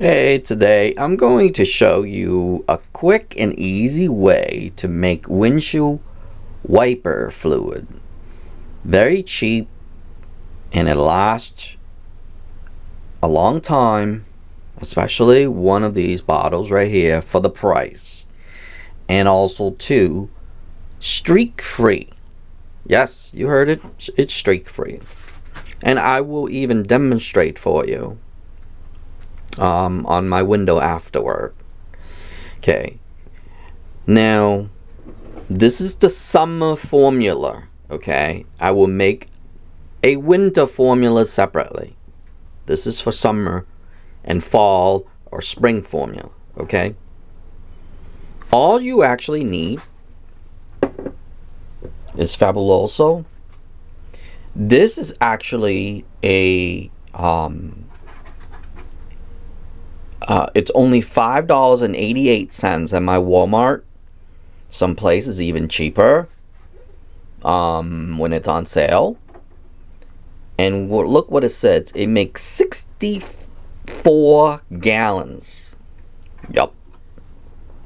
Hey, today I'm going to show you a quick and easy way to make windshield wiper fluid. Very cheap and it lasts a long time, especially one of these bottles right here for the price. And also too, streak free. Yes, you heard it, it's streak free. And I will even demonstrate for you on my window afterward. Okay, now this is the summer formula. Okay, I will make a winter formula separately. This is for summer and fall or spring formula. Okay, all you actually need is Fabuloso. This is actually a it's only $5.88 at my Walmart. Some places even cheaper when it's on sale. And look what it says. It makes 64 gallons. Yup.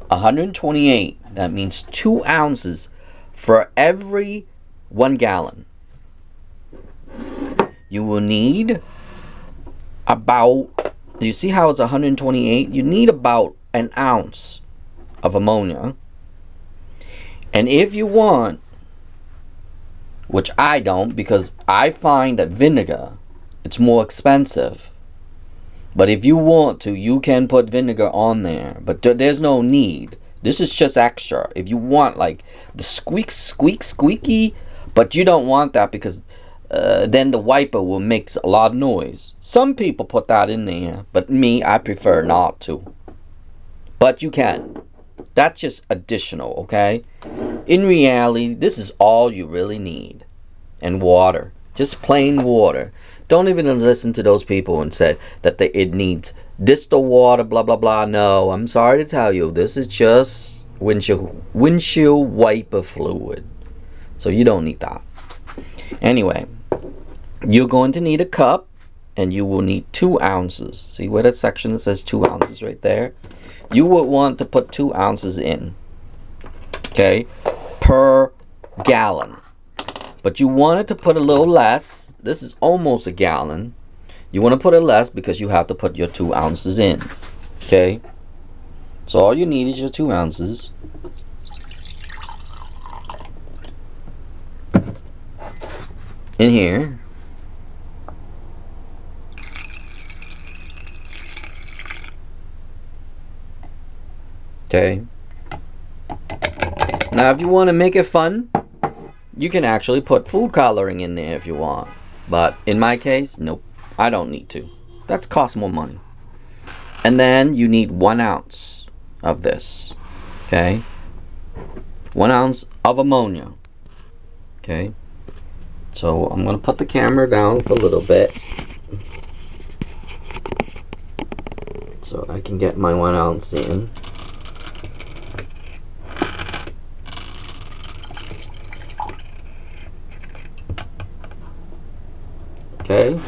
128. That means 2 ounces for every 1 gallon. You will need about, you see how it's 128? You need about an ounce of ammonia. And if you want, which I don't because I find that vinegar, it's more expensive. But if you want to, you can put vinegar on there. But there's no need. This is just extra. If you want like the squeaky, but you don't want that because then the wiper will make a lot of noise. Some people put that in there, but me, I prefer not to. But you can. That's just additional, okay? In reality, this is all you really need. And water. Just plain water. Don't even listen to those people and say that it needs distilled water, blah, blah, blah. No, I'm sorry to tell you. This is just windshield wiper fluid. So you don't need that. Anyway, you're going to need a cup. And you will need 2 ounces. See where that section says 2 ounces right there? You would want to put 2 ounces in. Okay? Per gallon. But you wanted to put a little less. This is almost a gallon. You want to put it less because you have to put your 2 ounces in. Okay? So all you need is your 2 ounces. In here. Okay. Now if you want to make it fun, you can actually put food coloring in there if you want. But in my case, nope. I don't need to. That's cost more money. And then you need 1 ounce of this. Okay. 1 ounce of ammonia. Okay. So I'm going to put the camera down for a little bit. So I can get my 1 ounce in. Okay,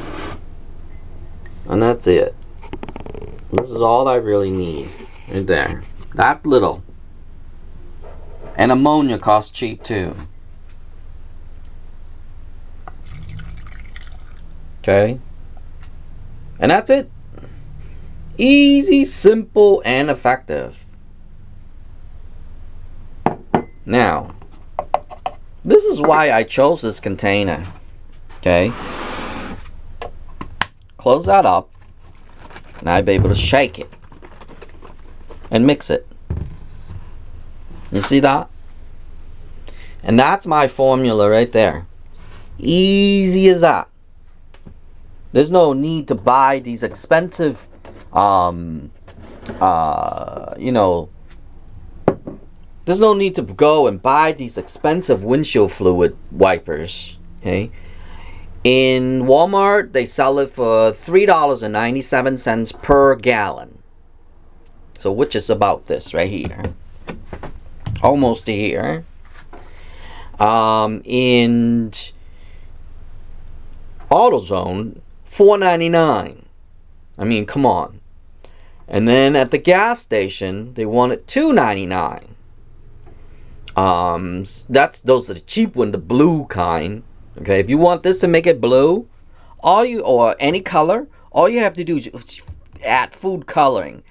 and that's it. This is all I really need right there. That little. And ammonia costs cheap too. Okay, and that's it. Easy, simple, and effective. Now, this is why I chose this container. Okay. Close that up, and I'll be able to shake it and mix it. You see that? And that's my formula right there. Easy as that. There's no need to buy these expensive, you know, there's no need to go and buy these expensive windshield fluid wipers, okay? In Walmart, they sell it for $3.97 per gallon. So which is about this right here. Almost to here. In AutoZone, $4.99. I mean, come on. And then at the gas station, they want it $2.99. Those are the cheap one, the blue kind. Okay, if you want this to make it blue, or any color, all you have to do is add food coloring.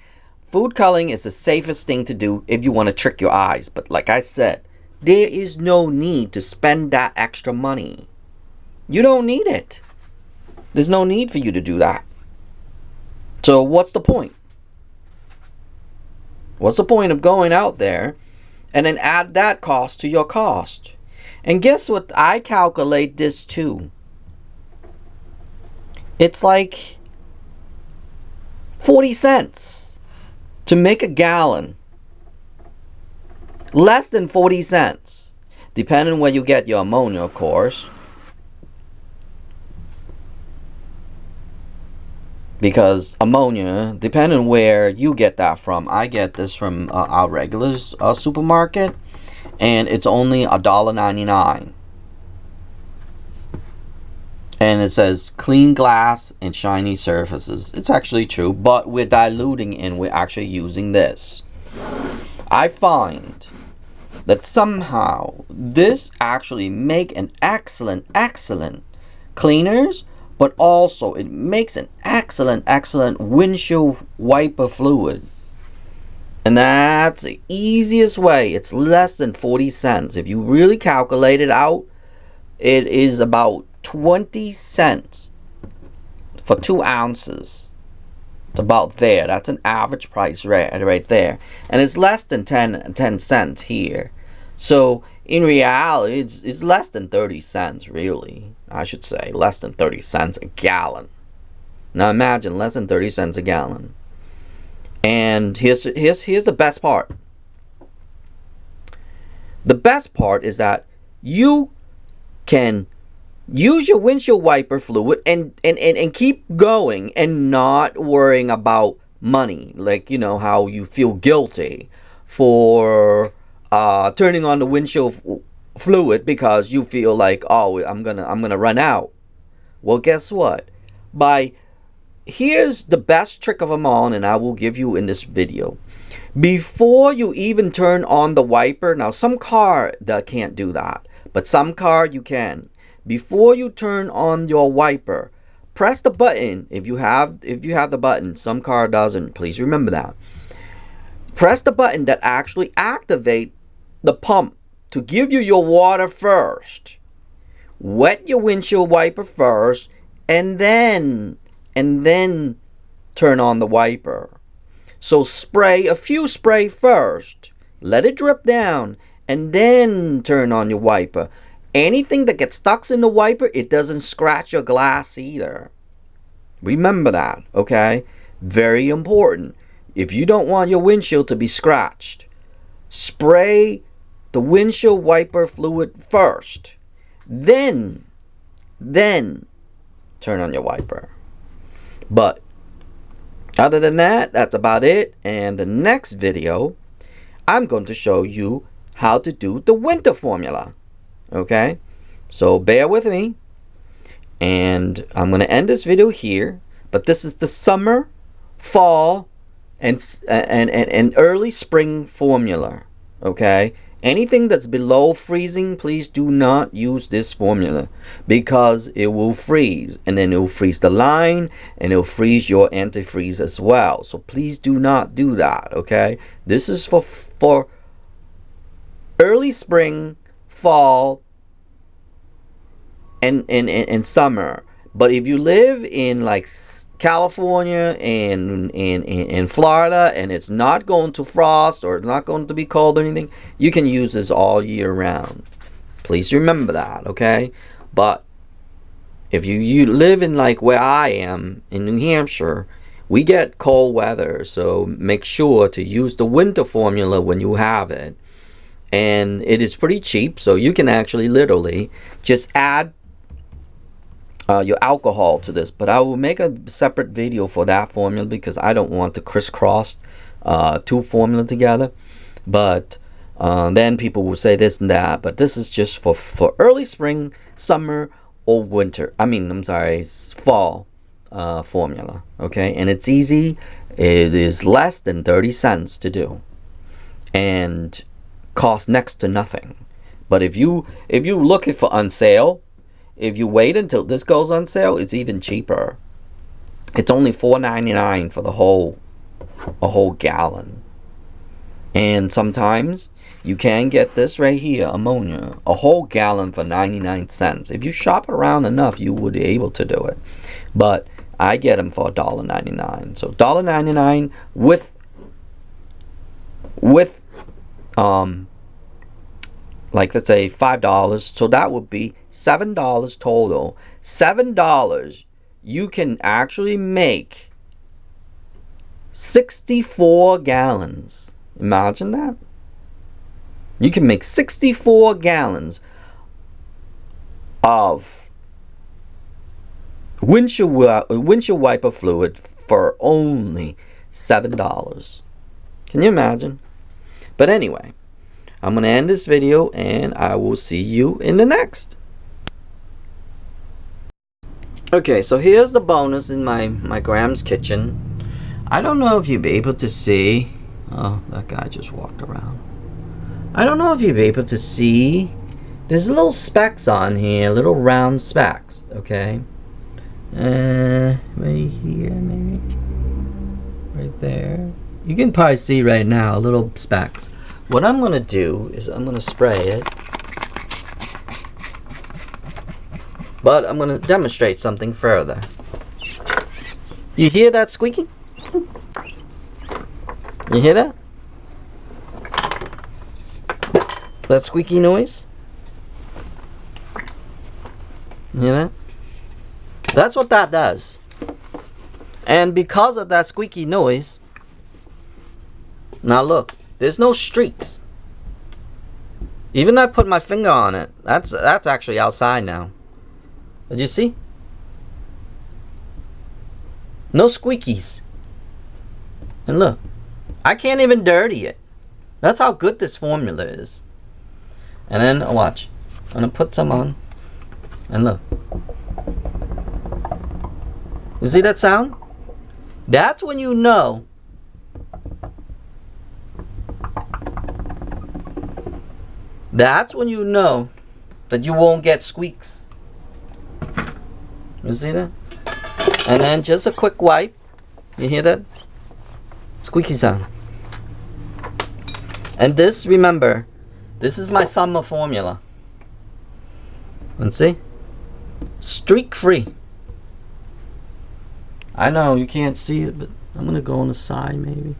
Food coloring is the safest thing to do if you want to trick your eyes. But like I said, there is no need to spend that extra money. You don't need it. There's no need for you to do that. So what's the point? What's the point of going out there and then add that cost to your cost? And guess what? I calculate this too. It's like 40 cents to make a gallon. Less than 40 cents. Depending where you get your ammonia, of course. Because ammonia, depending where you get that from, I get this from our regular supermarket, and it's only $1.99. And it says clean glass and shiny surfaces. It's actually true, but we're diluting and we're actually using this. I find that somehow this actually make an excellent cleaners, but also it makes an excellent windshield wiper fluid. And that's the easiest way. It's less than 40 cents. If you really calculate it out, it is about 20 cents for 2 ounces. It's about there. That's an average price right there. And it's less than 10 cents here. So in reality, it's less than 30 cents, really. I should say less than 30 cents a gallon. Now imagine less than 30 cents a gallon. And here's the best part. The best part is that you can use your windshield wiper fluid and keep going and not worrying about money. Like, you know, how you feel guilty for turning on the windshield fluid because you feel like, oh, I'm gonna run out. Well, guess what? Here's the best trick of them all, and I will give you in this video. Before you even turn on the wiper, now some car that can't do that, but some car you can. Before you turn on your wiper, press the button. If you have the button, some car doesn't. Please remember that. Press the button that actually activate the pump to give you your water first. Wet your windshield wiper first, and then turn on the wiper. So spray a few spray first, let it drip down, and then turn on your wiper. Anything that gets stuck in the wiper, it doesn't scratch your glass either. Remember that, okay? Very important. If you don't want your windshield to be scratched, spray the windshield wiper fluid first. Then turn on your wiper. But other than that, that's about it. And the next video, I'm going to show you how to do the winter formula. Okay, so bear with me, and I'm going to end this video here. But this is the summer, fall, and early spring formula. Okay, anything that's below freezing, please do not use this formula, because it will freeze, and then it will freeze the line, and it will freeze your antifreeze as well. So please do not do that. Okay, this is for early spring, fall, and summer. But if you live in like California and in Florida, and it's not going to frost or it's not going to be cold or anything, you can use this all year round. Please remember that, okay? But if you live in like where I am in New Hampshire, we get cold weather, so make sure to use the winter formula when you have it. And it is pretty cheap, so you can actually literally just add your alcohol to this. But I will make a separate video for that formula, because I don't want to crisscross two formula together. But then people will say this and that. But this is just for early spring, summer, or winter. I'm sorry, fall. formula, okay? And it's easy. It is less than 30 cents to do and costs next to nothing. But if you're looking for on sale, if you wait until this goes on sale, it's even cheaper. It's only $4.99 for a whole gallon. And sometimes you can get this right here, ammonia, a whole gallon for 99 cents. If you shop around enough, you would be able to do it. But I get them for $1.99. So $1.99 with like, let's say $5. So that would be $7 total. $7, you can actually make 64 gallons. Imagine that. You can make 64 gallons of windshield wiper fluid for only $7. Can you imagine? But anyway, I'm going to end this video and I will see you in the next. Okay, so here's the bonus in my Graham's kitchen. I don't know if you'll be able to see. Oh, that guy just walked around. I don't know if you'll be able to see. There's little specks on here, little round specks, okay? Right here, maybe. Right there. You can probably see right now, little specks. What I'm going to do is I'm going to spray it. But I'm going to demonstrate something further. You hear that squeaking? You hear that? That squeaky noise? You hear that? That's what that does. And because of that squeaky noise, now look, there's no streaks. Even I put my finger on it. That's actually outside now. Did you see? No squeakies. And look, I can't even dirty it. That's how good this formula is. And then watch. I'm gonna put some on. And look. You see that sound? That's when you know. That's when you know that you won't get squeaks. You see that? And then just a quick wipe. You hear that? Squeaky sound. And this, remember, this is my summer formula. And see? Streak free. I know you can't see it, but I'm going to go on the side maybe.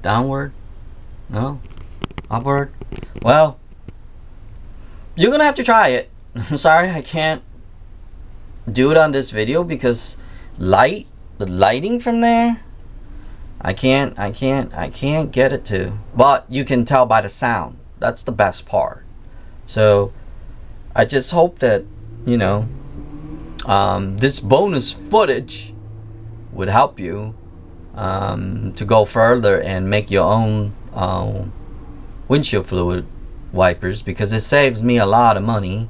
Downward. No. Upward. Well, you're going to have to try it. I'm sorry, I can't do it on this video because the lighting from there, I can't get it to. But you can tell by the sound. That's the best part. So I just hope that, you know, this bonus footage would help you to go further and make your own windshield fluid wipers, because it saves me a lot of money.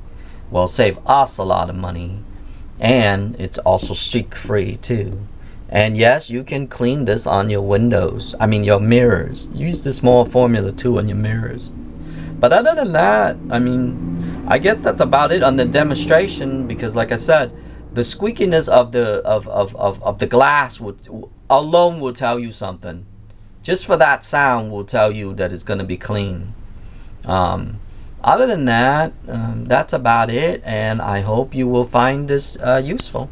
Well, save us a lot of money. And it's also streak free too. And yes, you can clean this on your windows. I mean your mirrors. Use this small formula too on your mirrors. But other than that, I mean, I guess that's about it on the demonstration, because like I said, the squeakiness of the glass alone will tell you something. Just for that sound will tell you that it's going to be clean. Other than that, that's about it, and I hope you will find this useful.